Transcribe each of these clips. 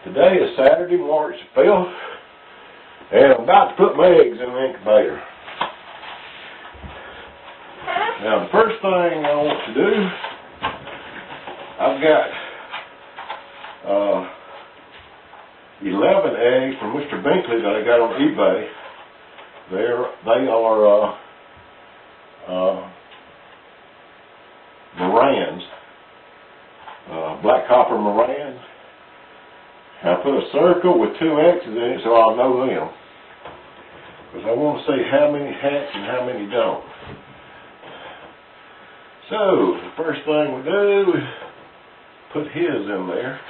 Today is Saturday, March 5th, and I'm about to put my eggs in the incubator. Now, the first thing I want to do, I've got 11 eggs from Mr. Binkley that I got on eBay. They are Marans, black copper Marans. I put a circle with 2 X's in it so I'll know them, because I want to see how many hatch and how many don't. So, the first thing we do is put his in there.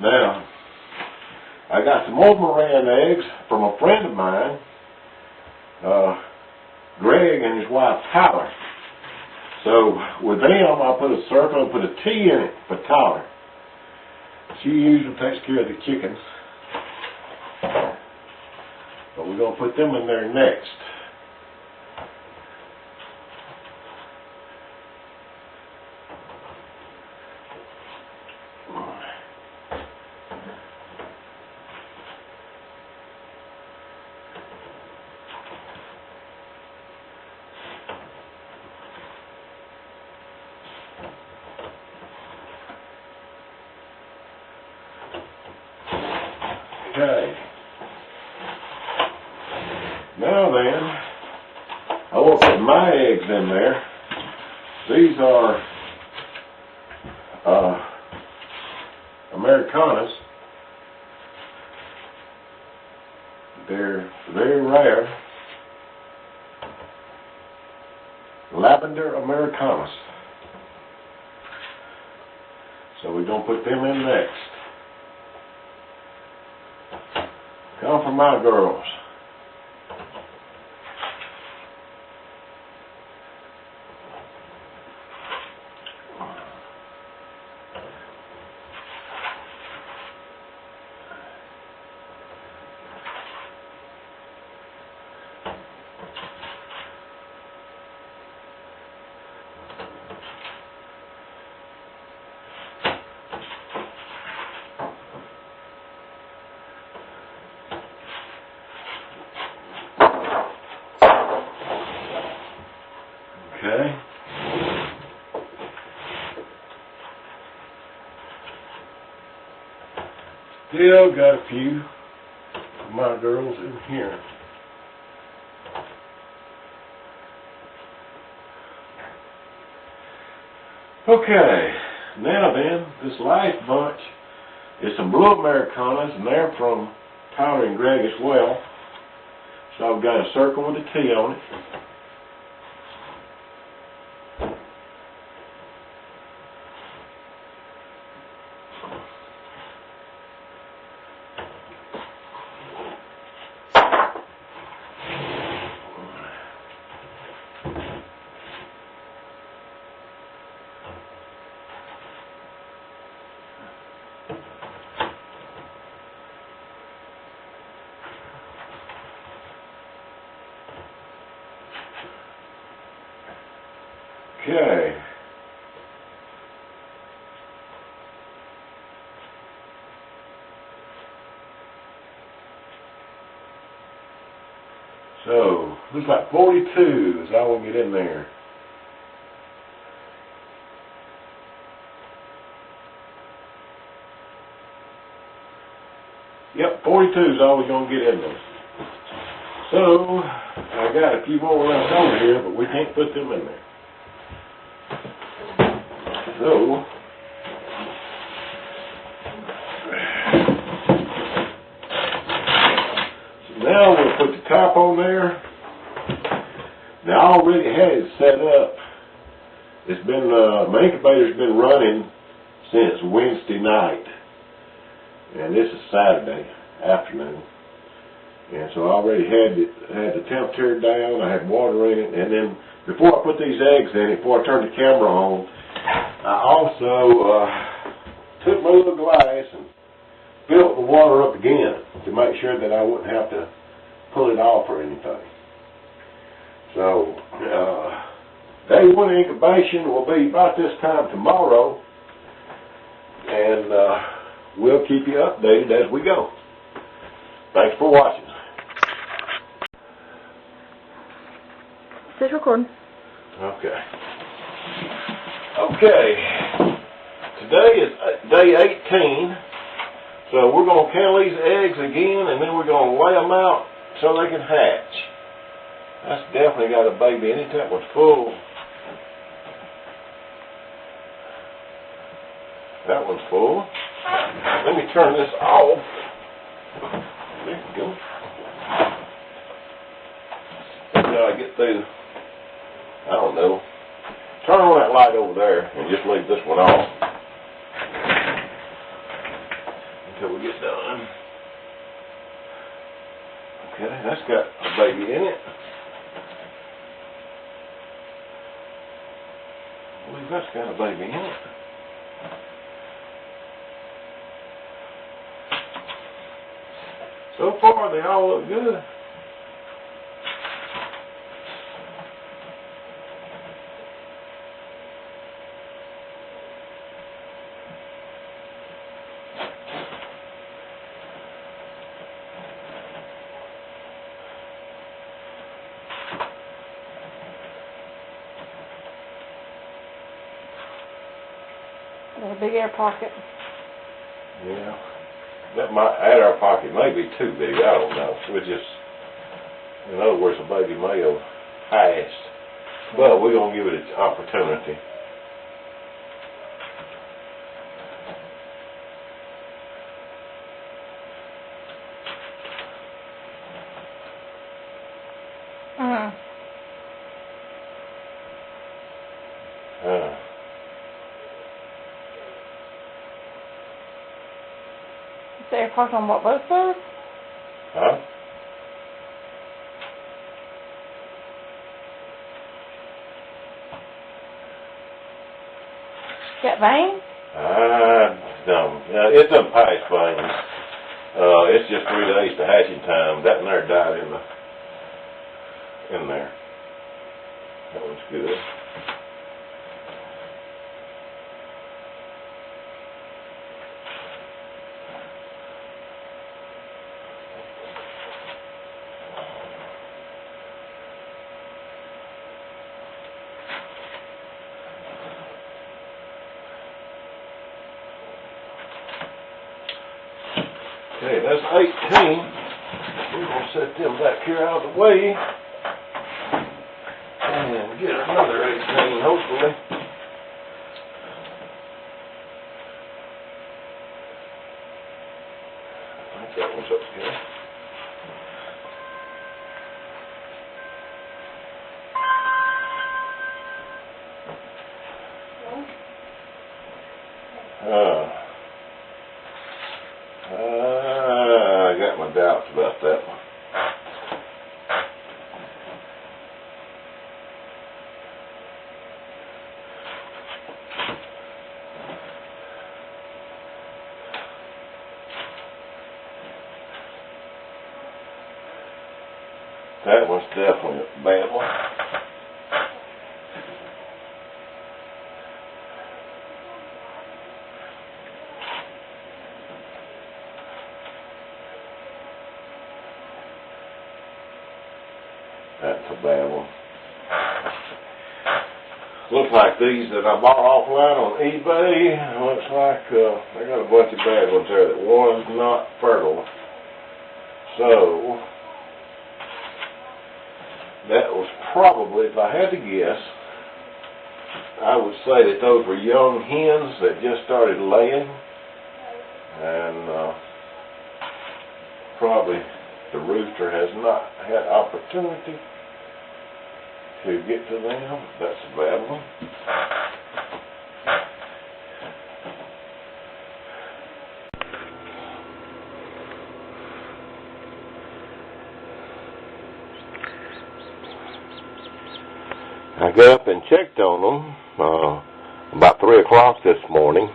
Now, I got some more Maran eggs from a friend of mine, Greg and his wife Tyler. So with them, I put a circle and put a T in it for Tyler. She usually takes care of the chickens, but we're going to put them in there next. Okay. Now then, I will put my eggs in there. These are Ameraucanas. They're very rare. Lavender Ameraucanas. So we're going to put them in next. Come for my girls. Okay. Still got a few of my girls in here. Okay, now then, this last bunch is some blue Ameraucanas, and they're from Tyler and Greg as well. So I've got a circle with a T on it. Okay. So, looks like 42 is all we get in there. Yep, 42 is all we're going to get in there. So, I got a few more left over here, but we can't put them in there. So, now we'll put the top on there. Now I already had it set up. It's been, my incubator's been running since Wednesday night. and this is Saturday afternoon. And so I already had the temperature down, I had water in it, and then before I put these eggs in it, before I turned the camera on, I also took my little glass and filled the water up again to make sure that I wouldn't have to pull it off or anything. So, day one incubation will be about this time tomorrow, and we'll keep you updated as we go. Thanks for watching. It's recording. Okay. Today is day 18, so we're going to count these eggs again, and then we're going to lay them out so they can hatch. That's definitely got a baby in it. That one's full. That one's full. Let me turn this off. There you go. Now I get through, I don't know. Turn on that light over there and just leave this one off until we get done. Okay, that's got a baby in it. I believe that's got a baby in it. So far, they all look good. There's a big air pocket. Yeah. That might, air pocket may be too big, I don't know. We're just, in other words, a baby may have hatched. But we're going to give it its opportunity. The air pocket on what, both sides? Huh? Got veins? No. It doesn't pass veins. It's just 3 days to hatching time. That one there died in there. That one's good. Okay, that's 18. We're going to set them back here out of the way and get another 18, hopefully. I think that one's okay. I got my doubts about that one. That one's definitely a bad one. That's a bad one. Looks like these that I bought offline on eBay, looks like I got a bunch of bad ones there. That one's not fertile. So, that was probably, if I had to guess, I would say that those were young hens that just started laying. And probably the rooster has not had opportunity to get to them. That's a bad one. I got up and checked on them about 3 o'clock this morning,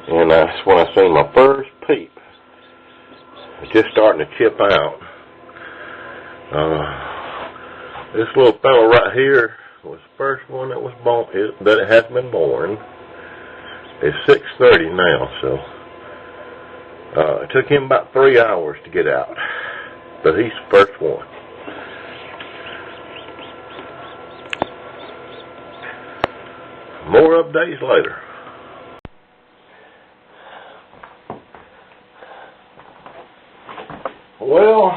and that's when I seen my first peep. It's just starting to chip out. This little fellow right here was the first one that was born, that it has been born. It's 6:30 now, so it took him about 3 hours to get out, but he's the first one. More updates later. Well,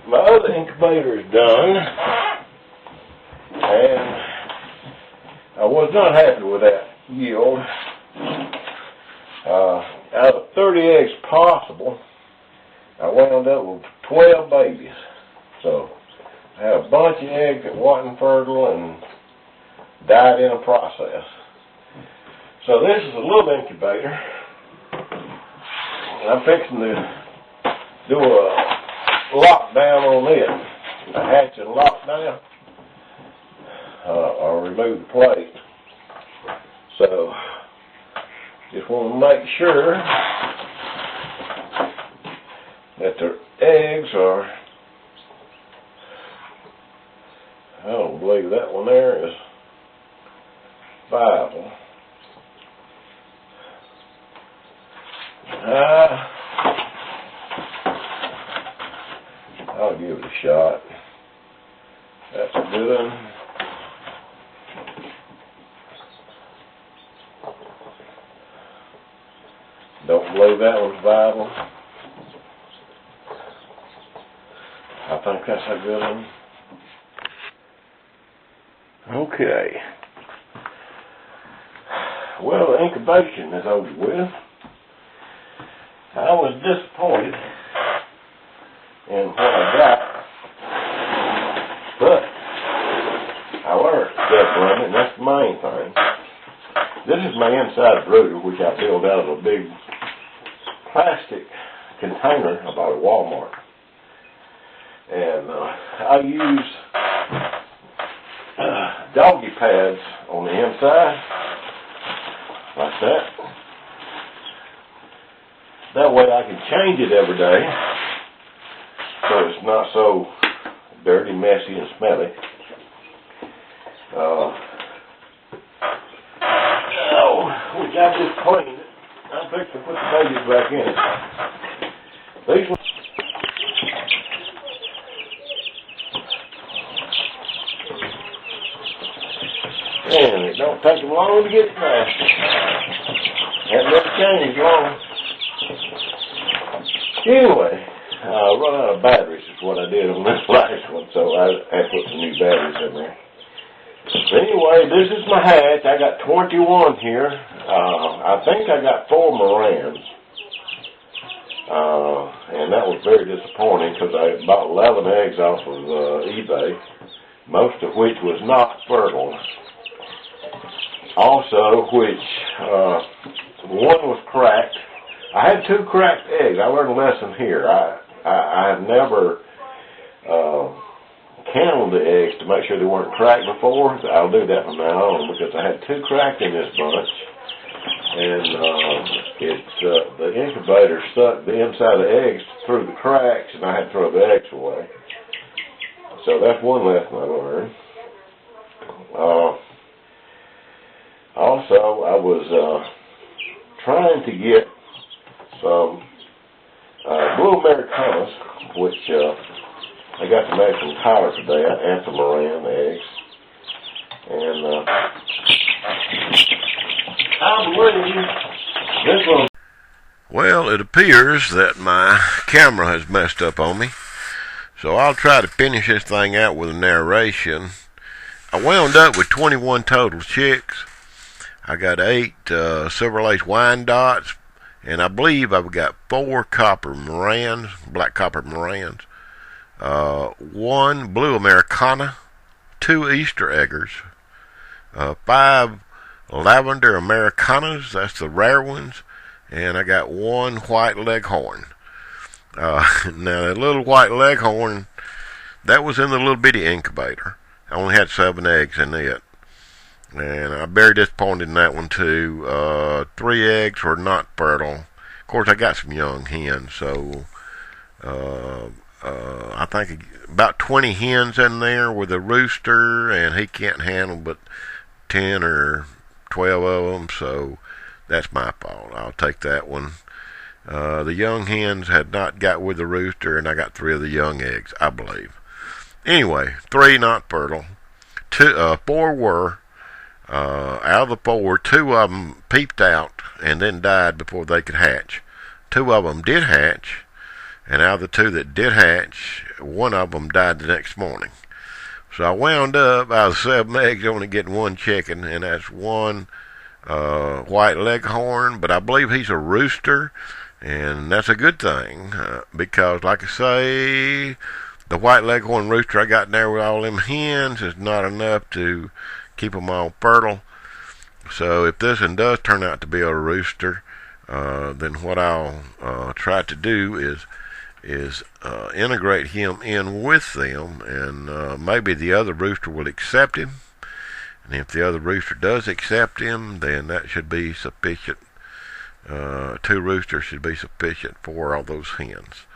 my other incubator is done, and I was not happy with that yield. Out of 30 eggs possible, I wound up with 12 babies. So I had a bunch of eggs that wasn't fertile and died in the process. So this is a little incubator. I'm fixing to do a lockdown on it, a hatch and lockdown, or remove the plate. So just want to make sure that the eggs are, I don't believe that one there is viable. I'll give it a shot. That's a good one. Don't believe that one's viable. I think that's a good one. Okay. Well, the incubation is over with. I was disappointed in what I got, but I learned stuff from it, and that's the main thing. This is my inside brooder, which I filled out of a big plastic container I bought at Walmart. And I use doggy pads on the inside, like that. That way I can change it every day, so it's not so dirty, messy, and smelly. We got this cleaned. I'm fixing to put the babies back in it. These ones. And it don't take them long to get nasty. Haven't never changed long. Anyway, I run out of batteries is what I did on this last one, so I had to put some new batteries in there. But anyway, this is my hatch. I got 21 here. I think I got 4 Marans. And that was very disappointing because I bought 11 eggs off of eBay, most of which was not fertile. Also, which one was cracked. I had 2 cracked eggs. I learned a lesson here. I have never counted the eggs to make sure they weren't cracked before. I'll do that from now on because I had 2 cracked in this bunch, and the incubator sucked the inside of the eggs through the cracks, and I had to throw the eggs away. So that's one lesson I learned. Also, I was trying to get some blue Americanas, which I got some extra collar today, and some Maran eggs. And I believe this one. Well, it appears that my camera has messed up on me, so I'll try to finish this thing out with a narration. I wound up with 21 total chicks. I got 8 silver lace Wyanddottes, and I believe I've got 4 copper Marans, black copper Marans, 1 blue Ameraucana, 2 Easter eggers, 5 lavender Americanas, that's the rare ones, and I got 1 white Leghorn. Now, that little white Leghorn, that was in the little bitty incubator. I only had 7 eggs in it. And I'm very disappointed in that one too. 3 eggs were not fertile. Of course, I got some young hens, so I think about 20 hens in there with a rooster, and he can't handle but 10 or 12 of them, so that's my fault. I'll take that one. The young hens had not got with the rooster, and I got 3 of the young eggs, I believe. Anyway, 3 not fertile. 4 were. Out of the 4, 2 of them peeped out and then died before they could hatch. 2 of them did hatch, and out of the 2 that did hatch, 1 of them died the next morning. So I wound up, out of 7 eggs, only getting 1 chicken, and that's 1 white Leghorn, but I believe he's a rooster, and that's a good thing, because, like I say, the white Leghorn rooster I got in there with all them hens is not enough to keep them all fertile. So if this one does turn out to be a rooster, then what I'll try to do is integrate him in with them, and maybe the other rooster will accept him. And if the other rooster does accept him, then that should be sufficient. 2 roosters should be sufficient for all those hens.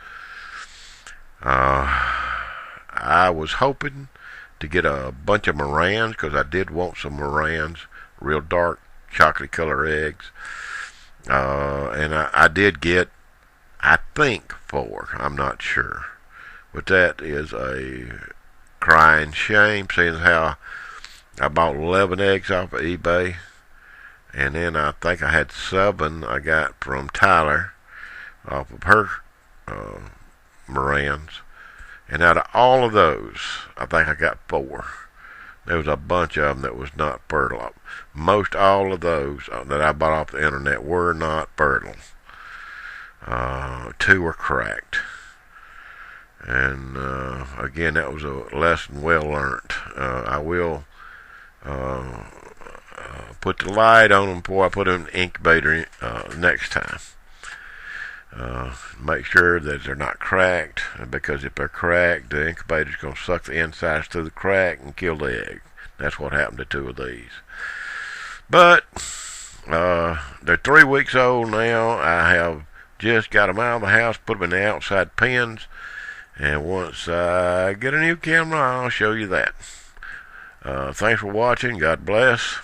I was hoping to get a bunch of Marans, because I did want some Marans, real dark chocolate color eggs. And I did get, I think, 4. I'm not sure. But that is a crying shame, seeing how I bought 11 eggs off of eBay. And then I think I had 7 I got from Tyler off of her Marans. And out of all of those, I think I got 4. There was a bunch of them that was not fertile. Most all of those that I bought off the internet were not fertile. 2 were cracked. And again, that was a lesson well learned. I will put the light on them before I put them in the incubator next time. Make sure that they're not cracked, because if they're cracked, the incubator's going to suck the insides through the crack and kill the egg. That's what happened to 2 of these. But they're 3 weeks old now. I have just got them out of the house, put them in the outside pens, and once I get a new camera, I'll show you that. Thanks for watching. God bless.